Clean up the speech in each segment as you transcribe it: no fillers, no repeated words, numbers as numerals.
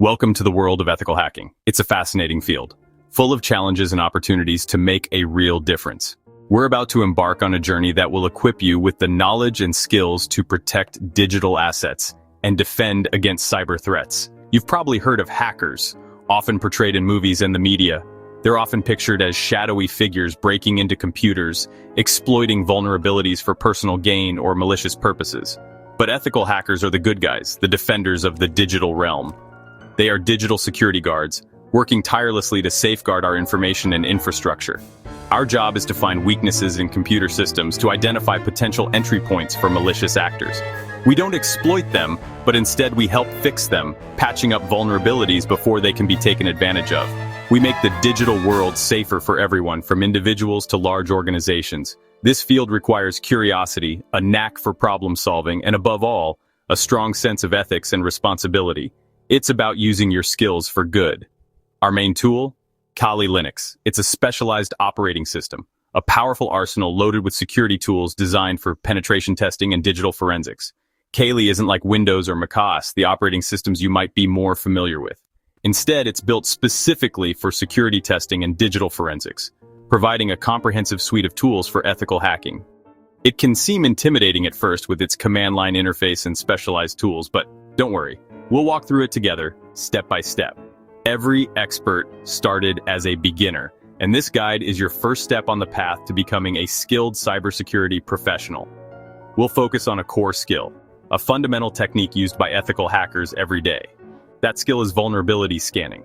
Welcome to the world of ethical hacking. It's a fascinating field, full of challenges and opportunities to make a real difference. We're about to embark on a journey that will equip you with the knowledge and skills to protect digital assets and defend against cyber threats. You've probably heard of hackers, often portrayed in movies and the media. They're often pictured as shadowy figures breaking into computers, exploiting vulnerabilities for personal gain or malicious purposes. But ethical hackers are the good guys, the defenders of the digital realm. They are digital security guards, working tirelessly to safeguard our information and infrastructure. Our job is to find weaknesses in computer systems to identify potential entry points for malicious actors. We don't exploit them, but instead we help fix them, patching up vulnerabilities before they can be taken advantage of. We make the digital world safer for everyone, from individuals to large organizations. This field requires curiosity, a knack for problem solving, and above all, a strong sense of ethics and responsibility. It's about using your skills for good. Our main tool? Kali Linux. It's a specialized operating system, a powerful arsenal loaded with security tools designed for penetration testing and digital forensics. Kali isn't like Windows or macOS, the operating systems you might be more familiar with. Instead, it's built specifically for security testing and digital forensics, providing a comprehensive suite of tools for ethical hacking. It can seem intimidating at first with its command line interface and specialized tools, but don't worry. We'll walk through it together, step by step. Every expert started as a beginner, and this guide is your first step on the path to becoming a skilled cybersecurity professional. We'll focus on a core skill, a fundamental technique used by ethical hackers every day. That skill is vulnerability scanning.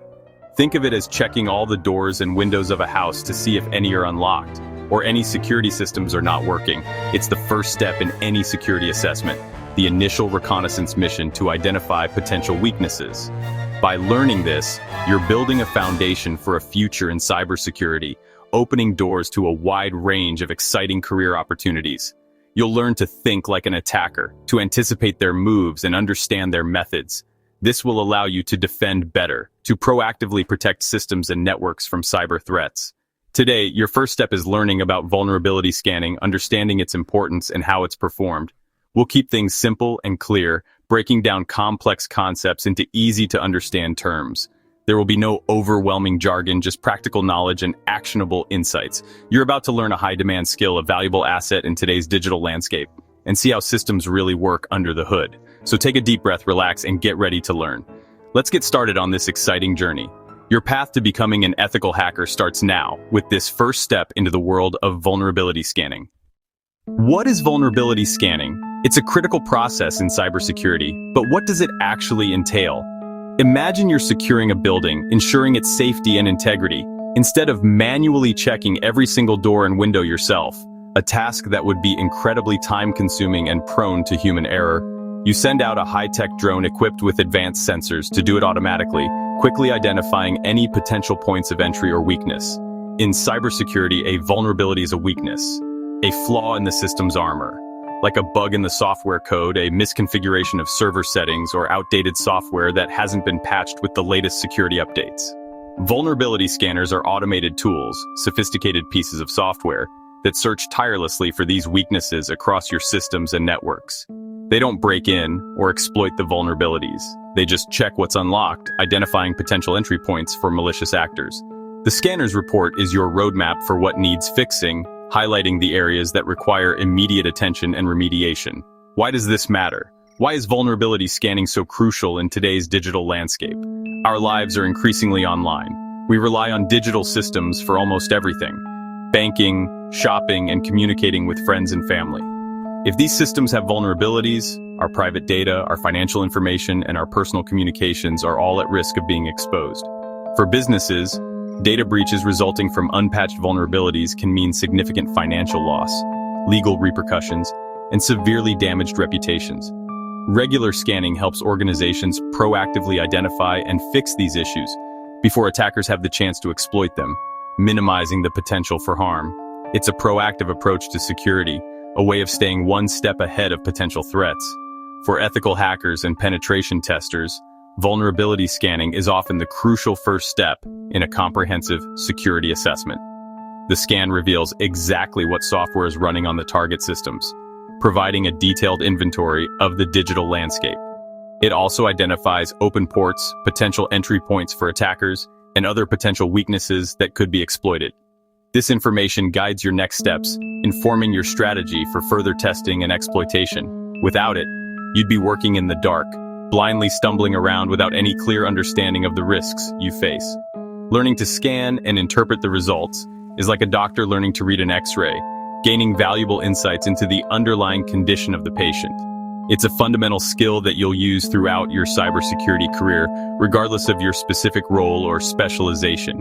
Think of it as checking all the doors and windows of a house to see if any are unlocked, or any security systems are not working. It's the first step in any security assessment, the initial reconnaissance mission to identify potential weaknesses. By learning this, you're building a foundation for a future in cybersecurity, opening doors to a wide range of exciting career opportunities. You'll learn to think like an attacker, to anticipate their moves and understand their methods. This will allow you to defend better, to proactively protect systems and networks from cyber threats. Today, your first step is learning about vulnerability scanning, understanding its importance and how it's performed. We'll keep things simple and clear, breaking down complex concepts into easy-to-understand terms. There will be no overwhelming jargon, just practical knowledge and actionable insights. You're about to learn a high-demand skill, a valuable asset in today's digital landscape, and see how systems really work under the hood. So take a deep breath, relax, and get ready to learn. Let's get started on this exciting journey. Your path to becoming an ethical hacker starts now with this first step into the world of vulnerability scanning. What is vulnerability scanning? It's a critical process in cybersecurity, but what does it actually entail? Imagine you're securing a building, ensuring its safety and integrity, instead of manually checking every single door and window yourself, a task that would be incredibly time-consuming and prone to human error. You send out a high-tech drone equipped with advanced sensors to do it automatically, quickly identifying any potential points of entry or weakness. In cybersecurity, a vulnerability is a weakness, a flaw in the system's armor. Like a bug in the software code, a misconfiguration of server settings, or outdated software that hasn't been patched with the latest security updates. Vulnerability scanners are automated tools, sophisticated pieces of software, that search tirelessly for these weaknesses across your systems and networks. They don't break in or exploit the vulnerabilities. They just check what's unlocked, identifying potential entry points for malicious actors. The scanner's report is your roadmap for what needs fixing, highlighting the areas that require immediate attention and remediation. Why does this matter? Why is vulnerability scanning so crucial in today's digital landscape? Our lives are increasingly online. We rely on digital systems for almost everything: banking, shopping, and communicating with friends and family. If these systems have vulnerabilities, our private data, our financial information, and our personal communications are all at risk of being exposed. For businesses, data breaches resulting from unpatched vulnerabilities can mean significant financial loss, legal repercussions, and severely damaged reputations. Regular scanning helps organizations proactively identify and fix these issues before attackers have the chance to exploit them, minimizing the potential for harm. It's a proactive approach to security, a way of staying one step ahead of potential threats. For ethical hackers and penetration testers, vulnerability scanning is often the crucial first step in a comprehensive security assessment. The scan reveals exactly what software is running on the target systems, providing a detailed inventory of the digital landscape. It also identifies open ports, potential entry points for attackers, and other potential weaknesses that could be exploited. This information guides your next steps, informing your strategy for further testing and exploitation. Without it, you'd be working in the dark, blindly stumbling around without any clear understanding of the risks you face. Learning to scan and interpret the results is like a doctor learning to read an X-ray, gaining valuable insights into the underlying condition of the patient. It's a fundamental skill that you'll use throughout your cybersecurity career, regardless of your specific role or specialization.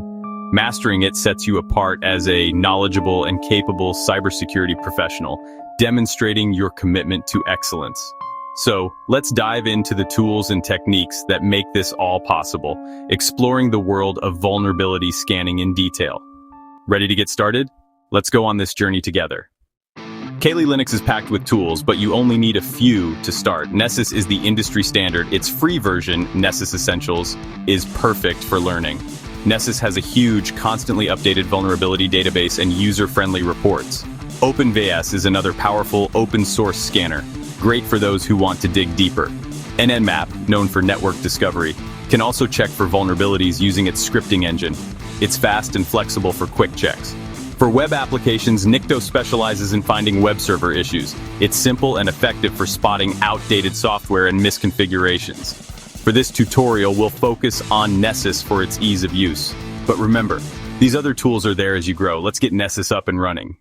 Mastering it sets you apart as a knowledgeable and capable cybersecurity professional, demonstrating your commitment to excellence. So, let's dive into the tools and techniques that make this all possible, exploring the world of vulnerability scanning in detail. Ready to get started? Let's go on this journey together. Kali Linux is packed with tools, but you only need a few to start. Nessus is the industry standard. Its free version, Nessus Essentials, is perfect for learning. Nessus has a huge, constantly updated vulnerability database and user-friendly reports. OpenVS is another powerful open-source scanner, great for those who want to dig deeper. NNMap, known for network discovery, can also check for vulnerabilities using its scripting engine. It's fast and flexible for quick checks. For web applications, Nikto specializes in finding web server issues. It's simple and effective for spotting outdated software and misconfigurations. For this tutorial, we'll focus on Nessus for its ease of use. But remember, these other tools are there as you grow. Let's get Nessus up and running.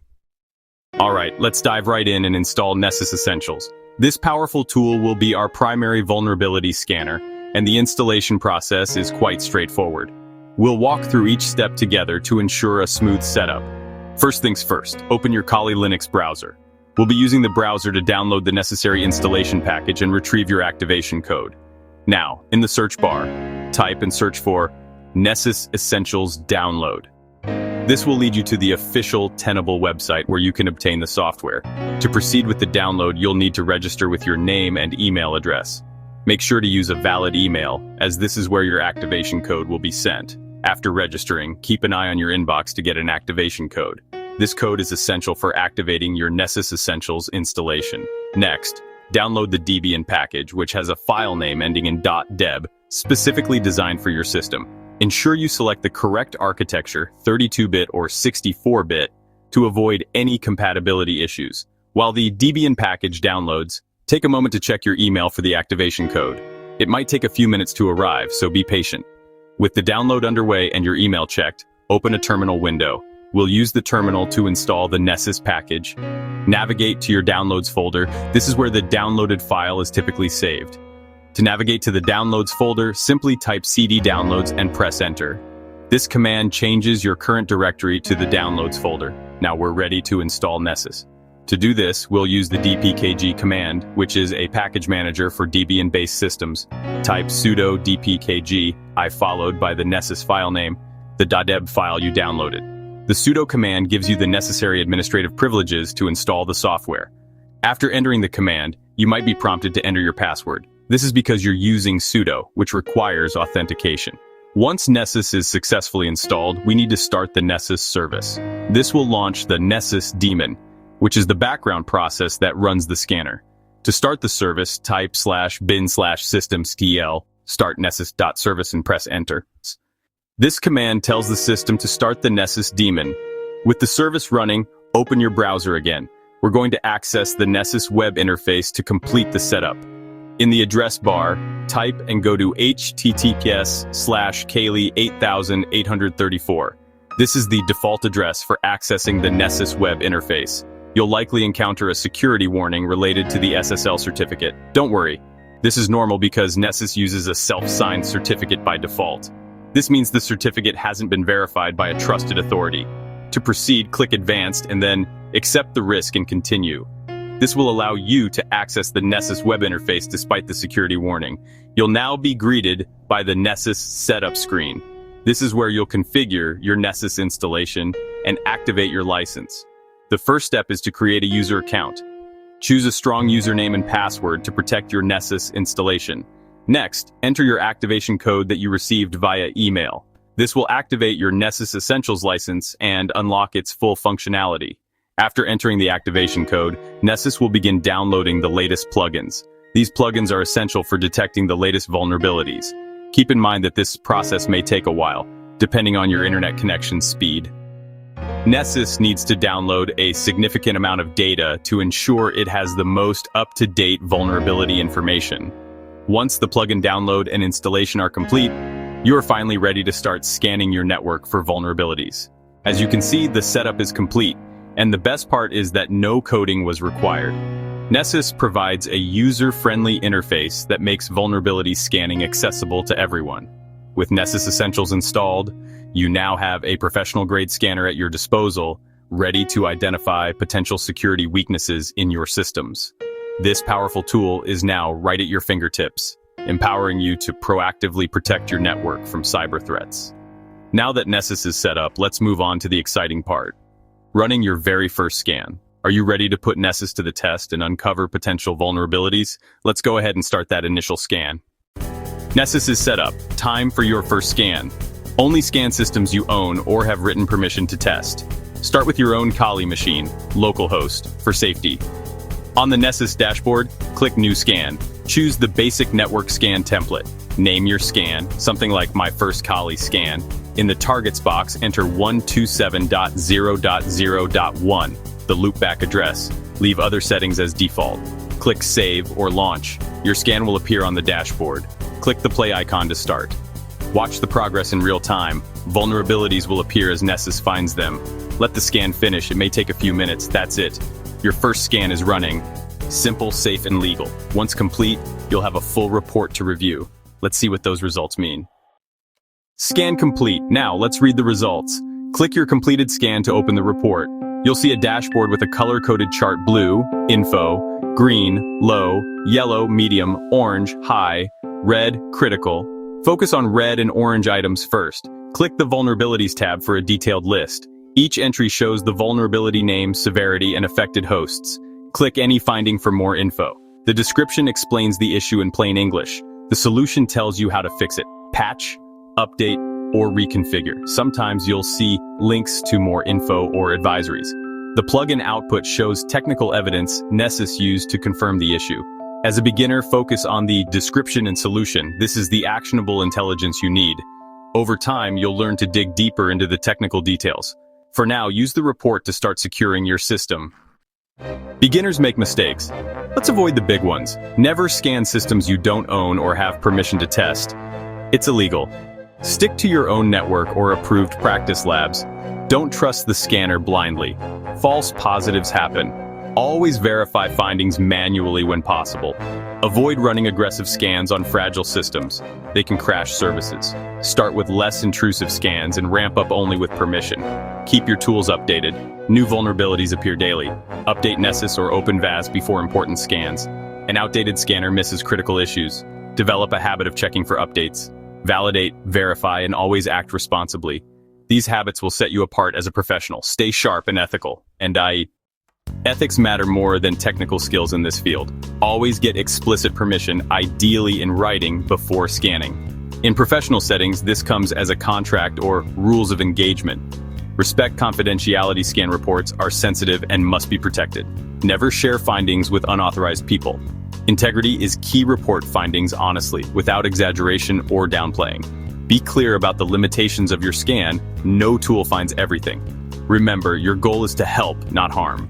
Alright, let's dive right in and install Nessus Essentials. This powerful tool will be our primary vulnerability scanner, and the installation process is quite straightforward. We'll walk through each step together to ensure a smooth setup. First things first, open your Kali Linux browser. We'll be using the browser to download the necessary installation package and retrieve your activation code. Now, in the search bar, type and search for Nessus Essentials Download. This will lead you to the official Tenable website where you can obtain the software. To proceed with the download, you'll need to register with your name and email address. Make sure to use a valid email, as this is where your activation code will be sent. After registering, keep an eye on your inbox to get an activation code. This code is essential for activating your Nessus Essentials installation. Next, download the Debian package, which has a file name ending in .deb, specifically designed for your system. Ensure you select the correct architecture, 32-bit or 64-bit, to avoid any compatibility issues. While the Debian package downloads, take a moment to check your email for the activation code. It might take a few minutes to arrive, so be patient. With the download underway and your email checked, open a terminal window. We'll use the terminal to install the Nessus package. Navigate to your Downloads folder. This is where the downloaded file is typically saved. To navigate to the Downloads folder, simply type cd downloads and press enter. This command changes your current directory to the Downloads folder. Now we're ready to install Nessus. To do this, we'll use the dpkg command, which is a package manager for Debian-based systems. Type sudo dpkg, followed by the Nessus file name, the .deb file you downloaded. The sudo command gives you the necessary administrative privileges to install the software. After entering the command, you might be prompted to enter your password. This is because you're using sudo, which requires authentication. Once Nessus is successfully installed, we need to start the Nessus service. This will launch the Nessus daemon, which is the background process that runs the scanner. To start the service, type /bin/systemctl, start nessus.service and press enter. This command tells the system to start the Nessus daemon. With the service running, open your browser again. We're going to access the Nessus web interface to complete the setup. In the address bar, type and go to https:/kali8834. This is the default address for accessing the Nessus web interface. You'll likely encounter a security warning related to the SSL certificate. Don't worry, this is normal because Nessus uses a self-signed certificate by default. This means the certificate hasn't been verified by a trusted authority. To proceed, click Advanced and then Accept the risk and continue. This will allow you to access the Nessus web interface despite the security warning. You'll now be greeted by the Nessus setup screen. This is where you'll configure your Nessus installation and activate your license. The first step is to create a user account. Choose a strong username and password to protect your Nessus installation. Next, enter your activation code that you received via email. This will activate your Nessus Essentials license and unlock its full functionality. After entering the activation code, Nessus will begin downloading the latest plugins. These plugins are essential for detecting the latest vulnerabilities. Keep in mind that this process may take a while, depending on your internet connection speed. Nessus needs to download a significant amount of data to ensure it has the most up-to-date vulnerability information. Once the plugin download and installation are complete, you are finally ready to start scanning your network for vulnerabilities. As you can see, the setup is complete, and the best part is that no coding was required. Nessus provides a user-friendly interface that makes vulnerability scanning accessible to everyone. With Nessus Essentials installed, you now have a professional-grade scanner at your disposal, ready to identify potential security weaknesses in your systems. This powerful tool is now right at your fingertips, empowering you to proactively protect your network from cyber threats. Now that Nessus is set up, let's move on to the exciting part: running your very first scan. Are you ready to put Nessus to the test and uncover potential vulnerabilities? Let's go ahead and start that initial scan. Nessus is set up. Time for your first scan. Only scan systems you own or have written permission to test. Start with your own Kali machine, localhost, for safety. On the Nessus dashboard, click New Scan. Choose the basic network scan template. Name your scan, something like My First Kali Scan. In the targets box, enter 127.0.0.1, the loopback address. Leave other settings as default. Click Save or Launch. Your scan will appear on the dashboard. Click the play icon to start. Watch the progress in real time. Vulnerabilities will appear as Nessus finds them. Let the scan finish. It may take a few minutes. That's it. Your first scan is running. Simple, safe, and legal. Once complete, you'll have a full report to review. Let's see what those results mean. Scan complete. Now, let's read the results. Click your completed scan to open the report. You'll see a dashboard with a color-coded chart: blue, info, green, low, yellow, medium, orange, high, red, critical. Focus on red and orange items first. Click the Vulnerabilities tab for a detailed list. Each entry shows the vulnerability name, severity, and affected hosts. Click any finding for more info. The description explains the issue in plain English. The solution tells you how to fix it: patch, update, or reconfigure. Sometimes you'll see links to more info or advisories. The plugin output shows technical evidence Nessus used to confirm the issue. As a beginner, focus on the description and solution. This is the actionable intelligence you need. Over time, you'll learn to dig deeper into the technical details. For now, use the report to start securing your system. Beginners make mistakes. Let's avoid the big ones. Never scan systems you don't own or have permission to test. It's illegal. Stick to your own network or approved practice labs. Don't trust the scanner blindly. False positives happen. Always verify findings manually when possible. Avoid running aggressive scans on fragile systems. They can crash services. Start with less intrusive scans and ramp up only with permission. Keep your tools updated. New vulnerabilities appear daily. Update Nessus or OpenVAS before important scans. An outdated scanner misses critical issues. Develop a habit of checking for updates. Validate, verify, and always act responsibly. These habits will set you apart as a professional. Stay sharp and ethical. Ethics matter more than technical skills in this field. Always get explicit permission, ideally in writing, before scanning. In professional settings, this comes as a contract or rules of engagement. Respect confidentiality. Scan reports are sensitive and must be protected. Never share findings with unauthorized people. Integrity is key. Report findings honestly, without exaggeration or downplaying. Be clear about the limitations of your scan. No tool finds everything. Remember, your goal is to help, not harm.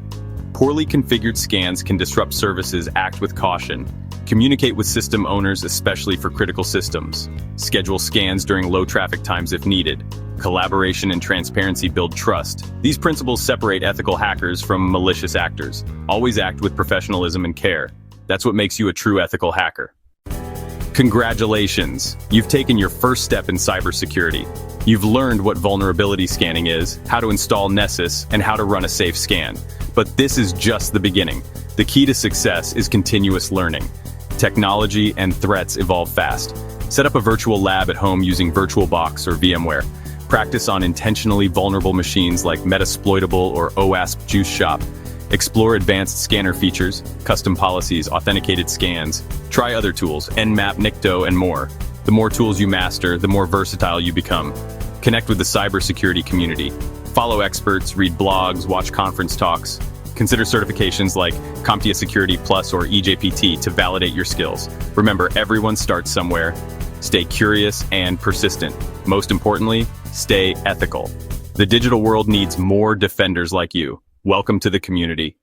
Poorly configured scans can disrupt services. Act with caution. Communicate with system owners, especially for critical systems. Schedule scans during low traffic times if needed. Collaboration and transparency build trust. These principles separate ethical hackers from malicious actors. Always act with professionalism and care. That's what makes you a true ethical hacker. Congratulations! You've taken your first step in cybersecurity. You've learned what vulnerability scanning is, how to install Nessus, and how to run a safe scan. But this is just the beginning. The key to success is continuous learning. Technology and threats evolve fast. Set up a virtual lab at home using VirtualBox or VMware. Practice on intentionally vulnerable machines like Metasploitable or OWASP Juice Shop. Explore advanced scanner features, custom policies, authenticated scans. Try other tools, Nmap, Nikto, and more. The more tools you master, the more versatile you become. Connect with the cybersecurity community. Follow experts, read blogs, watch conference talks. Consider certifications like CompTIA Security Plus or EJPT to validate your skills. Remember, everyone starts somewhere. Stay curious and persistent. Most importantly, stay ethical. The digital world needs more defenders like you. Welcome to the community.